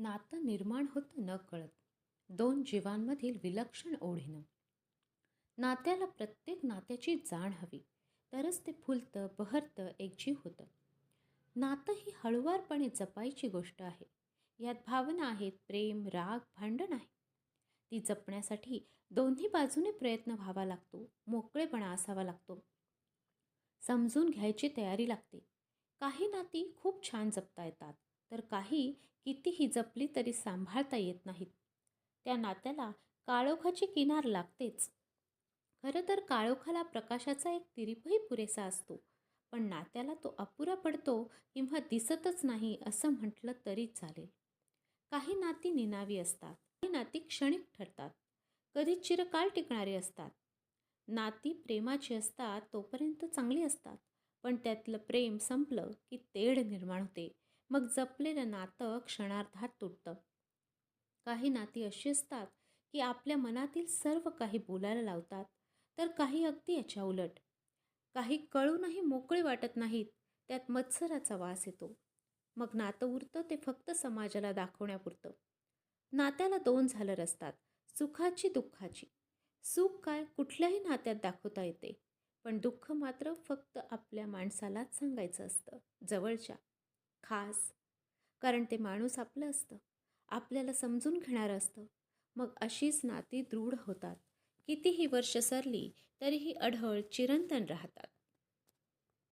नातं निर्माण होतं नकळत दोन जीवांमधील विलक्षण ओढीनं. नात्याला प्रत्येक नात्याची जाण हवी, तरच ते फुलतं, बहरतं, एकजीव होतं. नातं ही हळुवारपणे जपायची गोष्ट आहे. यात भावना आहेत, प्रेम, राग, भांडण आहे. ती जपण्यासाठी दोन्ही बाजूने प्रयत्न व्हावा लागतो, मोकळेपणा असावा लागतो, समजून घ्यायची तयारी लागते. काही नाती खूप छान जपता येतात, तर काही कितीही जपली तरी सांभाळता येत नाहीत. त्या नात्याला काळोखाची किनार लागतेच. खरं तर काळोखाला प्रकाशाचा एक तिरीपही पुरेसा असतो, पण नात्याला तो अपुरा पडतो किंवा दिसतच नाही असं म्हटलं तरी चालेल. काही नाती निनावी असतात, काही नाती क्षणिक ठरतात, कधी चिरकाल टिकणारी असतात. नाती प्रेमाची असतात तोपर्यंत चांगली असतात, पण त्यातलं प्रेम संपलं की तेढ निर्माण होते. मग जपलेलं नातं क्षणार्धात तुटतं. काही नाती अशी असतात की आपल्या मनातील सर्व काही बोलायला लावतात, तर काही अगदी याच्या उलट. काही कळूनही मोकळे वाटत नाहीत, त्यात मत्सराचा वास येतो. मग नातं उरतं ते फक्त समाजाला दाखवण्यापुरतं. नात्याला दोन झालर असतात, सुखाची दुःखाची. सुख काय कुठल्याही नात्यात दाखवता येते, पण दुःख मात्र फक्त आपल्या माणसालाच सांगायचं असतं, जवळच्या, खास. कारण ते माणूस आपलं असतं, आपल्याला समजून घेणारं असतं. मग अशीच नाती दृढ होतात. कितीही वर्ष सरली तरीही अढळ चिरंतन राहतात.